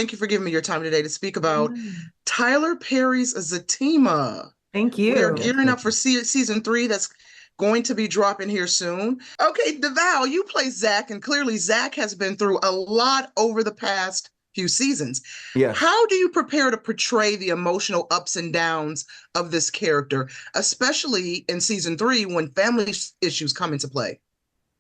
thank you for giving me your time today to speak about Mm. Tyler Perry's Zatima. Thank We are you. gearing up for season three that's going to be dropping here soon. Okay, Devale, you play Zach, and clearly Zach has been through a lot over the past few seasons. Yes. How do you prepare to portray the emotional ups and downs of this character, especially in season three when family issues come into play?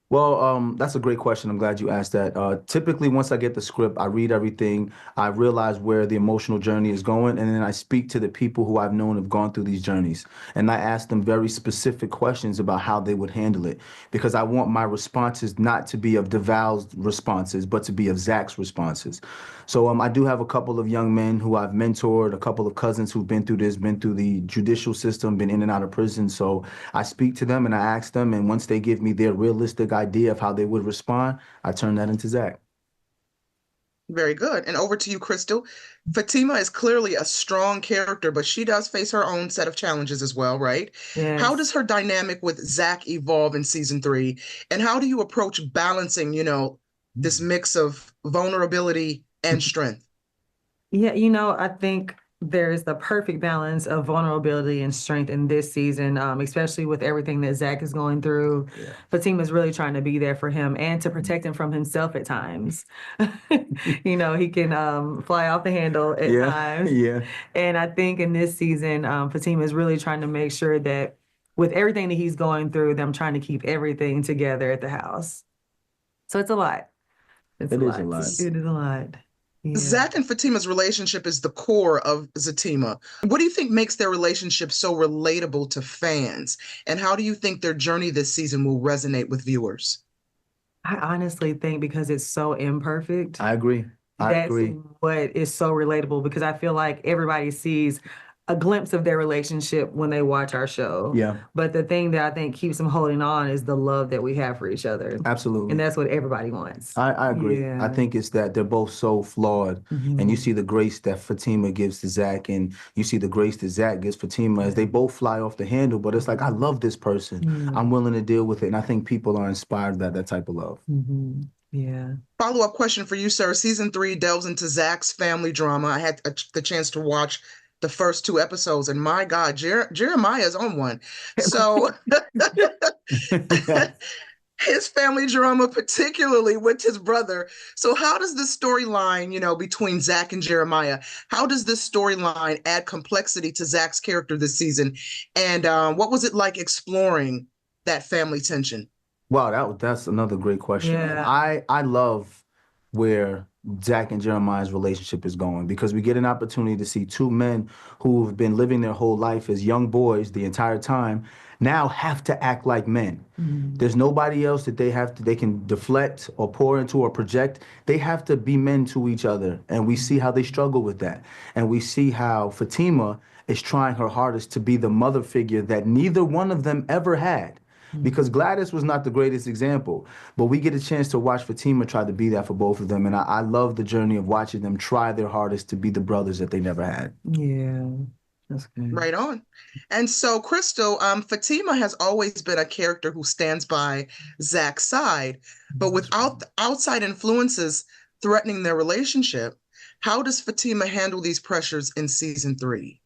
Well, that's a great question. I'm glad you asked that. Typically, once I get the script, I read everything, I realize where the emotional journey is going, and then I speak to the people who I've known have gone through these journeys. And I ask them very specific questions about how they would handle it, because I want my responses not to be of Devale's responses, but to be of Zach's responses. So I do have a couple of young men who I've mentored, a couple of cousins who've been through this, been through the judicial system, been in and out of prison. So I speak to them and I ask them, and once they give me their realistic idea of how they would respond, I turn that into Zach. Very good. And over to you, Crystal. Fatima is clearly a strong character, but she does face her own set of challenges as well, right? How Yes. does her dynamic with Zach evolve in season three? And how do you approach balancing, this mix of vulnerability and strength? Yeah, I think there's the perfect balance of vulnerability and strength in this season, especially with everything that Zach is going through. Yeah. Fatima's really trying to be there for him and to protect him from himself at times. He can fly off the handle at Yeah, times. yeah. And I think in this season, Fatima is really trying to make sure that with everything that he's going through, them trying to keep everything together at the house. So it's a lot. It's a It is lot. a lot. It is a lot. Yeah. Zach and Fatima's relationship is the core of Zatima. What do you think makes their relationship so relatable to fans? And how do you think their journey this season will resonate with viewers? I honestly think because it's so imperfect, I agree. I that's agree. what is so relatable because I feel like everybody sees a glimpse of their relationship when they watch our show. Yeah, But the thing that I think keeps them holding on is the love that we have for each other. absolutely. And that's what everybody wants. I agree. I Yeah. think it's that they're both so flawed. And you Mhm. see the grace that Fatima gives to Zach, and you see the grace that Zach gives Fatima as they both fly off the handle. But it's like, I love this person. Mm. I'm willing to deal with it. And I think people are inspired by that type of love. Mhm. Yeah. Follow-up question for you, sir. Season three delves into Zach's family drama. I had the chance to watch the first two episodes, and my God, Jeremiah's on one. So his family drama, particularly with his brother. So how does this storyline, between Zach and Jeremiah, how does this storyline add complexity to Zach's character this season? And what was it like exploring that family tension? Wow, that's another great question. Yeah. I love where Zach and Jeremiah's relationship is going because we get an opportunity to see two men who've been living their whole life as young boys the entire time now have to act like men. Mhm. There's nobody else that they can deflect or pour into or project. They have to be men to each other. And we see how they struggle with that. And we see how Fatima is trying her hardest to be the mother figure that neither one of them ever had. Because Gladys was not the greatest example, but we get a chance to watch Fatima try to be that for both of them. And I love the journey of watching them try their hardest to be the brothers that they never had. Yeah. That's good. Right on. And so, Crystal, Fatima has always been a character who stands by Zach's side, but without the outside influences threatening their relationship, how does Fatima handle these pressures in season three?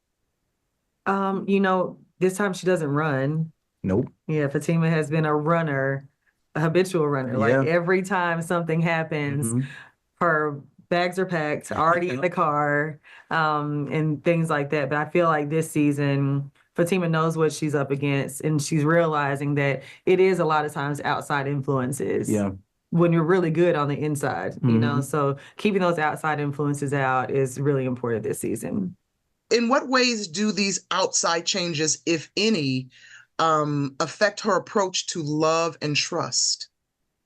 This time she doesn't run. Nope. Yeah, Fatima has been a runner, a habitual runner. Yeah. Like every time something happens, Mhm. her bags are packed, already in the car, and things like that. But I feel like this season, Fatima knows what she's up against, and she's realizing that it is a lot of times outside influences. Yeah. When you're really good on the inside, Mhm. so keeping those outside influences out is really important this season. In what ways do these outside changes, if any, affect her approach to love and trust?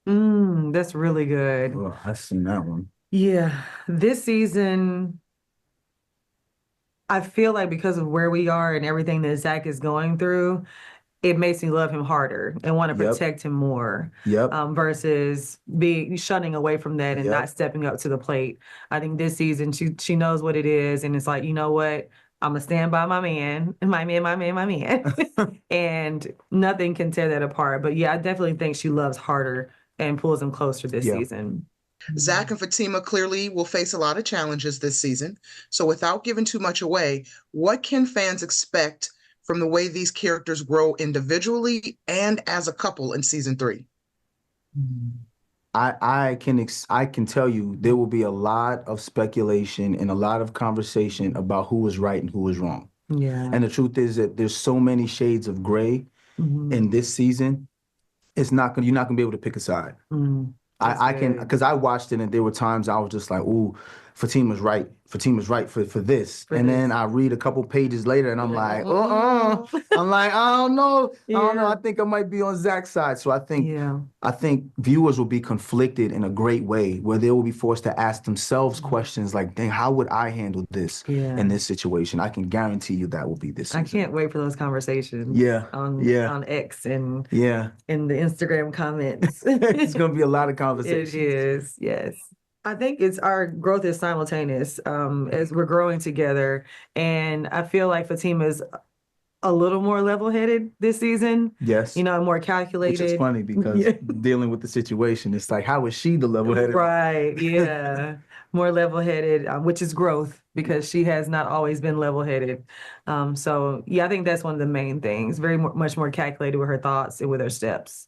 That's really good. Oh, I've seen that one. Yeah, this season, I feel like because of where we are and everything that Zach is going through, it makes me love him harder and want to Yep. protect him more, Yep. Versus shunning away from that and Yep. not stepping up to the plate. I think this season she knows what it is, and it's like, you know what? I'm gonna stand by my man, my man, my man, my man, and nothing can tear that apart. But yeah, I definitely think she loves harder and pulls him closer this Yeah. season. Zach and Fatima clearly will face a lot of challenges this season. So, without giving too much away, what can fans expect from the way these characters grow individually and as a couple in season 3? I can tell you there will be a lot of speculation and a lot of conversation about who is right and who is wrong. Yeah. And the truth is that there's so many shades of gray in this season. You're not gonna be able to pick a side. I can, because I watched it and there were times I was just like, ooh, Fatima's right. Fatima's right for this. Then I read a couple pages later and I'm like, I'm like, I don't know. I don't know. I think I might be on Zach's side. So I think viewers will be conflicted in a great way where they will be forced to ask themselves questions like, dang, how would I handle this in this situation? I can guarantee you that will be this season. I can't wait for those conversations. On X and in the Instagram comments. It's gonna be a lot of conversations. It is, yes. I think our growth is simultaneous as we're growing together. And I feel like Fatima's a little more level-headed this season. Yes. More calculated. Which is funny because dealing with the situation, it's like, how is she the level-headed? Right, yeah. More level-headed, which is growth because she has not always been level-headed. So, I think that's one of the main things. Much more calculated with her thoughts and with her steps.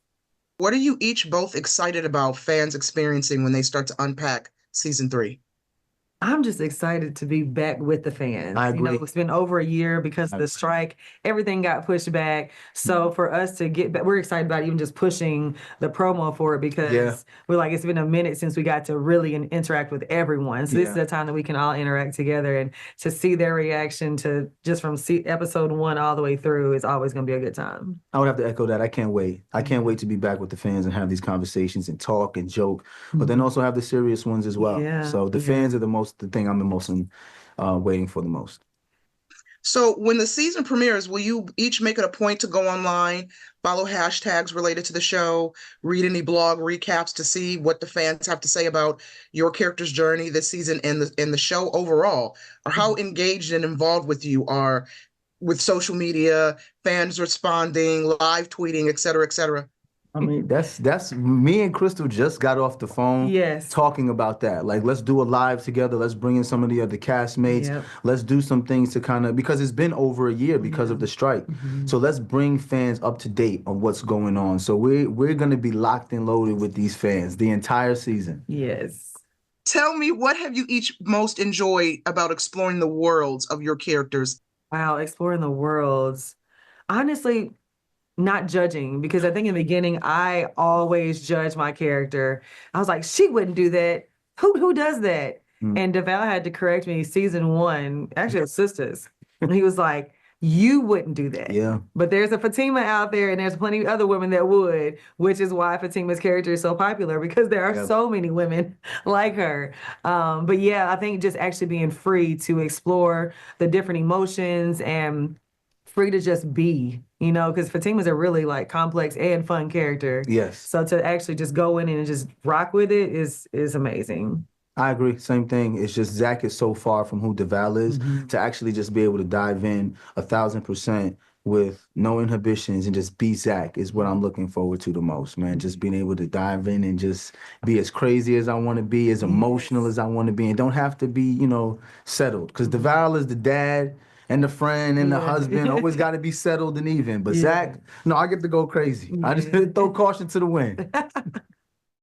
What are you each both excited about fans experiencing when they start to unpack season 3? I'm just excited to be back with the fans. I agree. It's been over a year because of the strike. Everything got pushed back. So for us to get back, we're excited about even just pushing the promo for it because we're like, it's been a minute since we got to really interact with everyone. So this is a time that we can all interact together, and to see their reaction to just from episode 1 all the way through is always going to be a good time. I would have to echo that. I can't wait. I can't wait to be back with the fans and have these conversations and talk and joke, but then also have the serious ones as well. So the fans are the thing I'm the most waiting for the most. So when the season premieres, will you each make it a point to go online, follow hashtags related to the show, read any blog recaps to see what the fans have to say about your character's journey this season and the show overall? Or how engaged and involved with you are with social media, fans responding, live tweeting, et cetera, et cetera? I mean, that's me and Crystal just got off the phone talking about that. Like, let's do a live together. Let's bring in some of the other castmates. Let's do some things to kind of, because it's been over a year because of the strike. So let's bring fans up to date on what's going on. So we're going to be locked and loaded with these fans the entire season. Yes. Tell me, what have you each most enjoyed about exploring the worlds of your characters? Wow, exploring the worlds. Honestly, not judging, because I think in the beginning, I always judge my character. I was like, she wouldn't do that. Who does that? And Devale had to correct me season 1, actually as sisters. And he was like, you wouldn't do that. Yeah. But there's a Fatima out there and there's plenty of other women that would, which is why Fatima's character is so popular, because there are so many women like her. But I think just actually being free to explore the different emotions and free to just be, because Fatima's a really complex and fun character. Yes. So to actually just go in and just rock with it is amazing. I agree. Same thing. It's just Zach is so far from who Devale is to actually just be able to dive in 1,000% with no inhibitions and just be Zach is what I'm looking forward to the most, man. Just being able to dive in and just be as crazy as I want to be, as emotional as I want to be, and don't have to be, settled. Because Devale is the dad and the friend and the husband, always got to be settled and even. But Zach, no, I get to go crazy. I just throw caution to the wind.